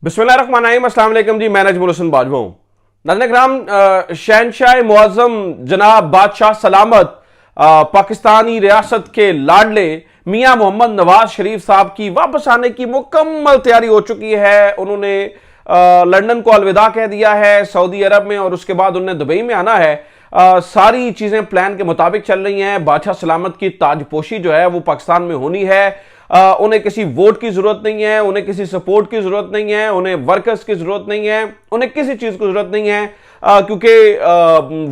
बिस्मिल्लाहिर्रहमानिर्रहीम, अस्सलाम वालेकुम जी। मैं नजमुल हसन बाजवा हूं। नाज़रीन, शहनशाह मुअज़्ज़म जनाब बादशाह सलामत पाकिस्तानी रियासत के लाडले मियां मोहम्मद नवाज शरीफ साहब की वापस आने की मुकम्मल तैयारी हो चुकी है। उन्होंने लंदन को अलविदा कह दिया है सऊदी अरब में, और उसके बाद उन्हें दुबई में आना है। सारी चीजें प्लान के मुताबिक चल रही हैं। बादशाह सलामत की ताजपोशी जो है वो पाकिस्तान में होनी है। उन्हें किसी वोट की जरूरत नहीं है, उन्हें किसी सपोर्ट की जरूरत नहीं है, उन्हें वर्कर्स की जरूरत नहीं है, उन्हें किसी चीज की जरूरत नहीं है, क्योंकि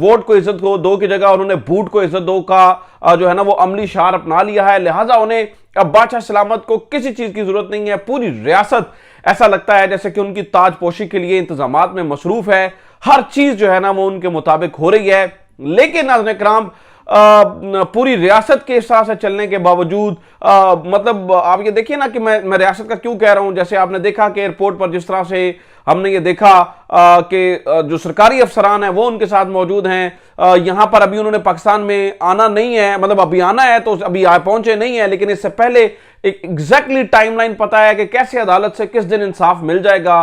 वोट को इज्जत दो की जगह उन्होंने बूट को इज्जत दो का जो है ना वो अमली शार अपना लिया है। लिहाजा उन्हें अब बादशाह सलामत को किसी चीज की जरूरत नहीं है। पूरी रियासत ऐसा लगता है जैसे कि उनकी ताजपोशी के लिए इंतजामात में मसरूफ है। हर चीज जो है ना वो उनके मुताबिक हो रही है। लेकिन नाज़रीन किराम, पूरी रियासत के हिसाब से चलने के बावजूद मतलब आप ये देखिए ना कि मैं रियासत का क्यों कह रहा हूं। जैसे आपने देखा कि एयरपोर्ट पर जिस तरह से हमने ये देखा कि जो सरकारी अफसरान है वो उनके साथ मौजूद हैं। यहां पर अभी उन्होंने पाकिस्तान में आना नहीं है, मतलब अभी आना है तो अभी पहुंचे नहीं है, लेकिन इससे पहले एक एग्जैक्टली टाइमलाइन पता है कि कैसे अदालत से किस दिन इंसाफ मिल जाएगा।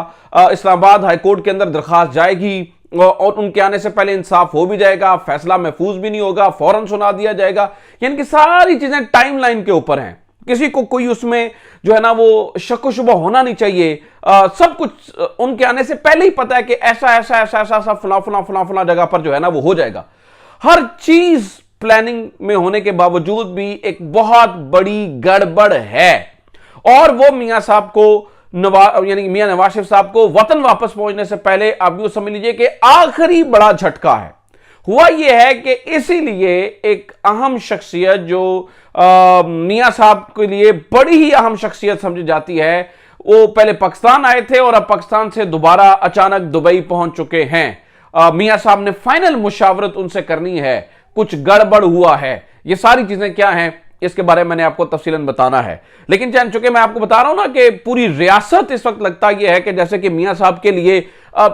इस्लामाबाद हाईकोर्ट के अंदर दरखास्त जाएगी और उनके आने से पहले इंसाफ हो भी जाएगा, फैसला महफूज भी नहीं होगा, फौरन सुना दिया जाएगा। यानी कि सारी चीजें टाइमलाइन के ऊपर हैं। किसी को कोई उसमें जो है ना वो शक शुबा होना नहीं चाहिए। सब कुछ उनके आने से पहले ही पता है कि ऐसा ऐसा ऐसा ऐसा ऐसा फला फला फला फला जगह पर जो है ना वो हो जाएगा। हर चीज प्लानिंग में होने के बावजूद भी एक बहुत बड़ी गड़बड़ है, और वो मियां साहब को यानी मियां नवाज शरीफ साहब को वतन वापस पहुंचने से पहले आप यूं समझ लीजिए कि आखिरी बड़ा झटका है। हुआ यह है कि इसीलिए एक अहम शख्सियत जो मियां साहब के लिए बड़ी ही अहम शख्सियत समझी जाती है, वो पहले पाकिस्तान आए थे और अब पाकिस्तान से दोबारा अचानक दुबई पहुंच चुके हैं। मियां साहब ने फाइनल मुशावरत उनसे करनी है। कुछ गड़बड़ हुआ है। ये सारी चीजें क्या हैं इसके बारे में मैंने आपको तफसीलन बताना है। लेकिन जान चुके मैं आपको बता रहा हूं ना कि पूरी रियासत इस वक्त लगता यह है कि जैसे कि मियां साहब के लिए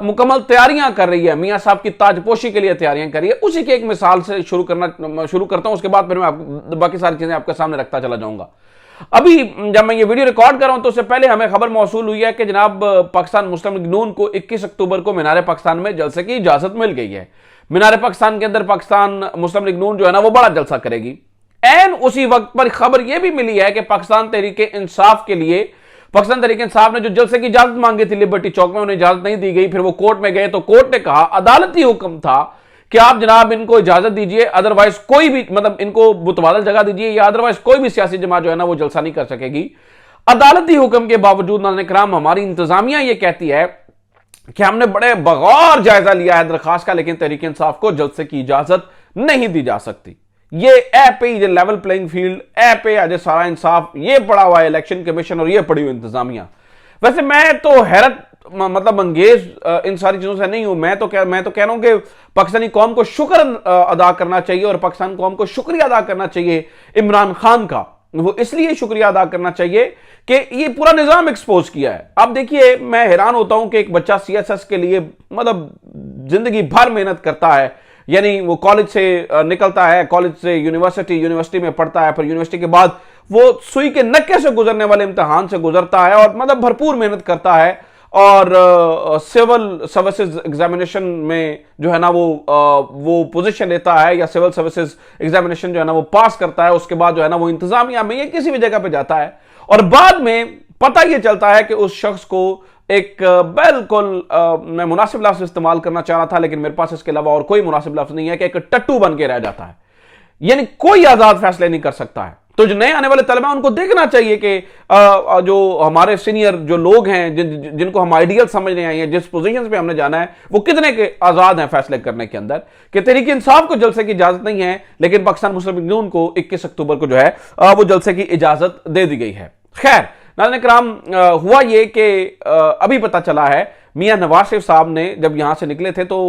मुकम्मल तैयारियां कर रही है, मियां साहब की ताजपोशी के लिए तैयारियां कर रही है। उसी की एक मिसाल से शुरू करता हूं, उसके बाद फिर मैं बाकी सारी चीजें आपके सामने रखता चला जाऊंगा। अभी जब मैं ये वीडियो रिकॉर्ड कर रहा हूं तो उससे पहले हमें खबर मौसूल हुई है कि जनाब पाकिस्तान मुस्लिम लीग नून को 21 अक्टूबर को मीनार पाकिस्तान में जलसे की इजाजत मिल गई है। मीनार पाकिस्तान के अंदर पाकिस्तान मुस्लिम लीग नून जो है ना वो बड़ा जलसा करेगी। एन उसी वक्त पर खबर यह भी मिली है कि पाकिस्तान तहरीक इंसाफ के लिए पाकिस्तान तहरीक इंसाफ ने जो जलसे की इजाजत मांगी थी लिबर्टी चौक में, उन्हें इजाजत नहीं दी गई। फिर वो कोर्ट में गए तो कोर्ट ने कहा, अदालती हुक्म था कि आप जनाब इनको इजाजत दीजिए, अदरवाइज कोई भी मतलब इनको मुतबादल जगह दीजिए या अदरवाइज कोई भी सियासी जमात जो है ना वो जलसा नहीं कर सकेगी। अदालती हुक्म के बावजूद नाज़रीन किराम हमारी इंतजामिया ये कहती है कि हमने बड़े बगौर जायजा लिया है दरखास्त का, लेकिन तहरीक इंसाफ को जलसे की इजाजत नहीं दी जा सकती। ये ऐप पे ये लेवल प्लेइंग फील्ड ऐप पे आज सारा इंसाफ ये पड़ा हुआ है इलेक्शन कमीशन और ये पड़ी हुई इंतजामिया। वैसे मैं तो हैरत मतलब अंगेज इन सारी चीजों से नहीं हूं। मैं तो कह रहा हूं कि पाकिस्तानी कौम को शुक्र अदा करना चाहिए और पाकिस्तान कौम को शुक्रिया अदा करना चाहिए इमरान खान का। वो इसलिए शुक्रिया अदा करना चाहिए कि ये पूरा निजाम एक्सपोज किया है। आप देखिए, मैं हैरान होता हूं कि एक बच्चा सीएसएस के लिए मतलब जिंदगी भर मेहनत करता है, यानी वो कॉलेज से निकलता है, कॉलेज से यूनिवर्सिटी में पढ़ता है, फिर यूनिवर्सिटी के बाद वो सुई के नक्के से गुजरने वाले इम्तिहान से गुजरता है और मतलब भरपूर मेहनत करता है और सिविल सर्विसेज एग्जामिनेशन में जो है ना वो पोजीशन लेता है या सिविल सर्विसेज एग्जामिनेशन जो है ना वो पास करता है। उसके बाद जो है ना वो इंतजामिया में या किसी भी जगह पे जाता है और बाद में पता ये चलता है कि उस शख्स को एक बिल्कुल मैं मुनासिब लफ्ज़ इस्तेमाल करना चाह रहा था लेकिन मेरे पास इसके अलावा और कोई मुनासिब लफ्ज़ नहीं है कि एक टट्टू बन के रह जाता है, यानी कोई आजाद फैसले नहीं कर सकता है। तो जो नए आने वाले तलबा उनको देखना चाहिए कि जो हमारे सीनियर जो लोग हैं जिनको हम आइडियल समझ रहे हैं, जिस पोजीशन पे हमने जाना है, वो कितने के आजाद हैं फैसले करने के अंदर। कि तहरीक इंसाफ को जलसे की इजाजत नहीं है, लेकिन पाकिस्तान मुस्लिम लीग नून को 21 अक्टूबर को जो है वो जलसे की इजाजत दे दी गई है। खैर नाज़रीन किराम, हुआ ये कि अभी पता चला है मियां नवाज शरीफ साहब ने जब यहां से निकले थे तो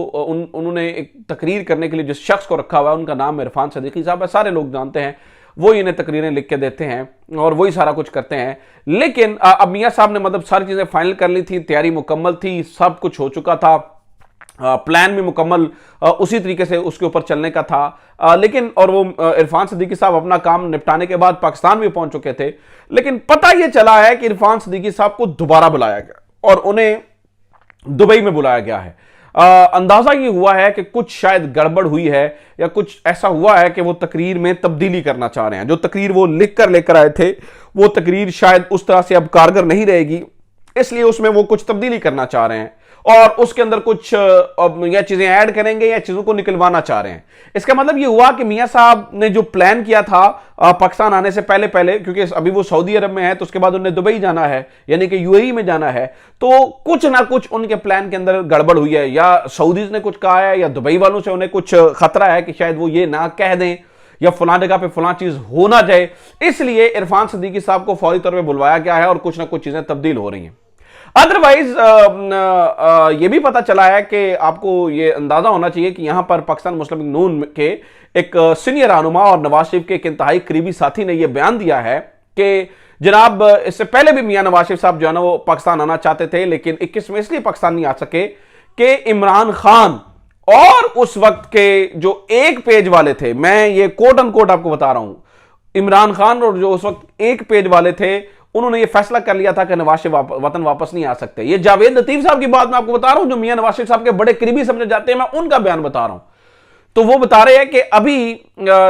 उन्होंने एक तकरीर करने के लिए जिस शख्स को रखा हुआ है उनका नाम इरफान सदीकी साहब है। सारे लोग जानते हैं, वो इन्हें तकरीरें लिख के देते हैं और वही सारा कुछ करते हैं। लेकिन अब मियां साहब ने मतलब सारी चीजें फाइनल कर ली थी, तैयारी मुकम्मल थी, सब कुछ हो चुका था, प्लान भी मुकम्मल उसी तरीके से उसके ऊपर चलने का था। लेकिन और वो इरफान सदीकी साहब अपना काम निपटाने के बाद पाकिस्तान भी पहुंच चुके थे। लेकिन पता यह चला है कि इरफान सदीकी साहब को दोबारा बुलाया गया। और उन्हें दुबई में बुलाया गया है। अंदाजा ये हुआ है कि कुछ शायद गड़बड़ हुई है या कुछ ऐसा हुआ है कि वो तकरीर में तब्दीली करना चाह रहे हैं। जो तकरीर वो लिख कर लेकर आए थे वो तकरीर शायद उस तरह से अब कारगर नहीं रहेगी, इसलिए उसमें वो कुछ तब्दीली करना चाह रहे हैं और उसके अंदर कुछ या चीजें ऐड करेंगे या चीजों को निकलवाना चाह रहे हैं। इसका मतलब ये हुआ कि मियां साहब ने जो प्लान किया था पाकिस्तान आने से पहले पहले, क्योंकि अभी वो सऊदी अरब में है तो उसके बाद उन्हें दुबई जाना है यानी कि यूएई में जाना है, तो कुछ ना कुछ उनके प्लान के अंदर गड़बड़ हुई है। या सऊदीज ने कुछ कहा है या दुबई वालों से उन्हें कुछ खतरा है कि शायद वो ये ना कह दें या फलां जगह पे फलां चीज हो ना जाए, इसलिए इरफान सिद्दीकी साहब को फौरी तौर पर बुलवाया गया है और कुछ ना कुछ चीजें तब्दील हो रही हैं। अदरवाइज यह भी पता चला है कि आपको यह अंदाजा होना चाहिए कि यहां पर पाकिस्तान मुस्लिम लीग नून के एक सीनियर रहनुमा और नवाज शरीफ के एक इंतहाई करीबी साथी ने यह बयान दिया है कि जनाब इससे पहले भी मियां नवाज शरीफ साहब जो है ना वो पाकिस्तान आना चाहते थे, लेकिन 21 में इसलिए पाकिस्तान नहीं आ सके कि इमरान खान और उस वक्त के जो एक पेज वाले थे, मैं ये कोट अनकोट आपको बता रहा हूं, इमरान खान और जो उस वक्त एक पेज वाले थे उन्होंने ये फैसला कर लिया था कि नवाज शरीफ वतन वापस नहीं आ सकते। ये जावेद लतीफ साहब की बात मैं आपको बता रहा हूं, जो मियां नवाज शरीफ साहब के बड़े करीबी समझे जाते हैं, मैं उनका बयान बता रहा हूं। तो वो बता रहे हैं कि अभी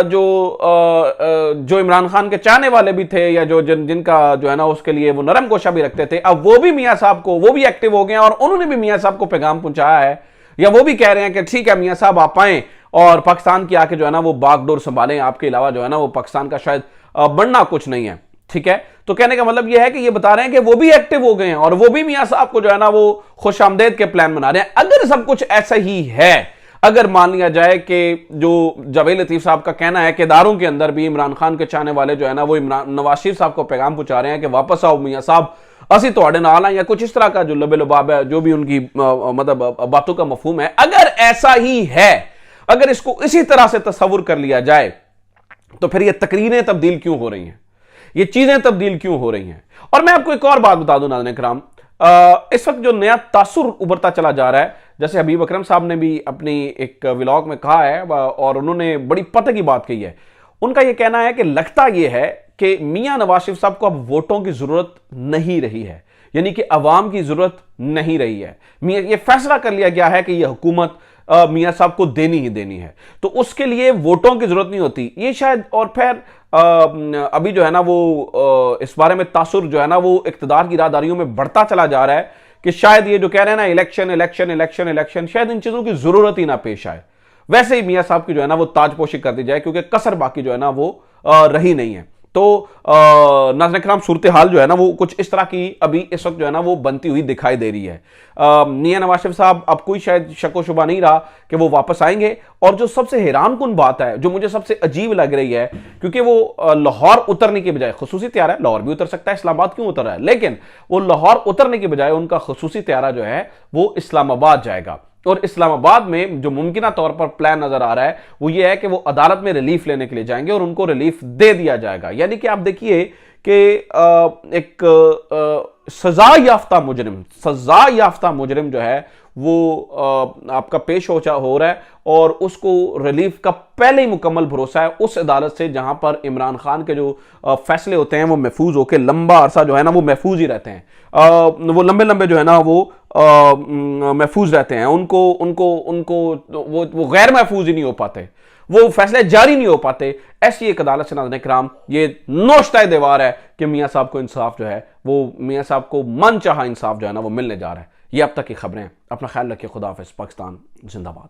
जो इमरान खान के चाहने वाले भी थे या जिनका जो है ना उसके लिए वो नरम कोशा भी रखते थे, अब वो भी मियां साहब को वो भी एक्टिव हो गए और उन्होंने भी मियां साहब को पैगाम पहुंचाया है या वो भी कह रहे हैं कि ठीक है मियां साहब आप आए और पाकिस्तान की आके जो है ना वो बागडोर संभालें, आपके अलावा जो है ना वो पाकिस्तान का शायद बनना कुछ नहीं है। ठीक है, तो कहने का मतलब यह है कि ये बता रहे हैं कि वो भी एक्टिव हो गए हैं और वो भी मियां साहब को जो है ना वो खुशामदेद के प्लान बना रहे हैं। अगर सब कुछ ऐसा ही है, अगर मान लिया जाए कि जो जावेद लतीफ साहब का कहना है कि इदारों के अंदर भी इमरान खान के चाहने वाले जो है ना वो नवाज शरीफ साहब को पैगाम पहुंचा रहे हैं कि वापस आओ मियां साहब, असी तोड़े नाल हैं, या कुछ इस तरह का जो लबे लबाब है, जो भी उनकी मतलब बातों का मफहूम है, अगर ऐसा ही है, अगर इसको इसी तरह से तस्वुर कर लिया जाए तो फिर ये तकरीरें तब्दील क्यों हो रही हैं, ये चीजें तब्दील क्यों हो रही हैं। और मैं आपको एक और बात बता दूं नाज़रीन किराम, इस वक्त जो नया तासुर उभरता चला जा रहा है, जैसे हबीब अकरम साहब ने भी अपनी एक व्लॉग में कहा है और उन्होंने बड़ी पते की बात कही है। उनका यह कहना है कि लगता यह है कि मियां नवाज शरीफ साहब को अब वोटों की जरूरत नहीं रही है, यानी कि अवाम की जरूरत नहीं रही है। यह फैसला कर लिया गया है कि यह हुकूमत मियां साहब को देनी ही देनी है, तो उसके लिए वोटों की जरूरत नहीं होती। ये शायद और फिर अभी जो है ना वो इस बारे में तासुर जो है ना वो इख्तिदार की इरादारियों में बढ़ता चला जा रहा है कि शायद ये जो कह रहे हैं ना इलेक्शन इलेक्शन इलेक्शन इलेक्शन, शायद इन चीजों की जरूरत ही ना पेश आए। वैसे ही मियां साहब की जो है ना वो ताजपोशी कर दी जाए, क्योंकि कसर बाकी जो है ना वो रही नहीं है। तो नाज़रीन किराम सूरत हाल जो है ना वो कुछ इस तरह की अभी इस वक्त जो है ना वो बनती हुई दिखाई दे रही है। मियां नवाज शरीफ साहब अब कोई शायद शको शुबा नहीं रहा कि वो वापस आएंगे। और जो सबसे हैरानकुन बात है, जो मुझे सबसे अजीब लग रही है, क्योंकि वो लाहौर उतरने के बजाय, खसूसी त्यारा है, लाहौर भी उतर सकता है, इस्लामाबाद क्यों उतर रहा है, लेकिन वो लाहौर उतरने के बजाय उनका खसूसी त्यारा जो है वो इस्लामाबाद जाएगा। और इस्लामाबाद में जो मुमकिन तौर पर प्लान नजर आ रहा है वो ये है कि वो अदालत में रिलीफ लेने के लिए जाएंगे और उनको रिलीफ दे दिया जाएगा। यानी कि आप देखिए कि एक सजा याफ्ता मुजरिम जो है वो आपका पेश हो रहा है और उसको रिलीफ का पहले ही मुकम्मल भरोसा है उस अदालत से जहां पर इमरान खान के जो फैसले होते हैं वो महफूज होकर लंबा अरसा जो है ना वो महफूज ही रहते हैं। वो लंबे लंबे जो है ना वो महफूज रहते हैं, उनको वो गैर महफूज ही नहीं हो पाते, वो फैसले जारी नहीं हो पाते। ऐसी एक अदालत से नाज़रीन किराम ये नोश्ता दीवार है कि मियां साहब को इंसाफ जो है वो मियां साहब को मन चाहा इंसाफ जो है ना वो मिलने जा रहा है। ये अब तक की खबरें। अपना ख्याल रखिए। खुदा हाफिज़। पाकिस्तान जिंदाबाद।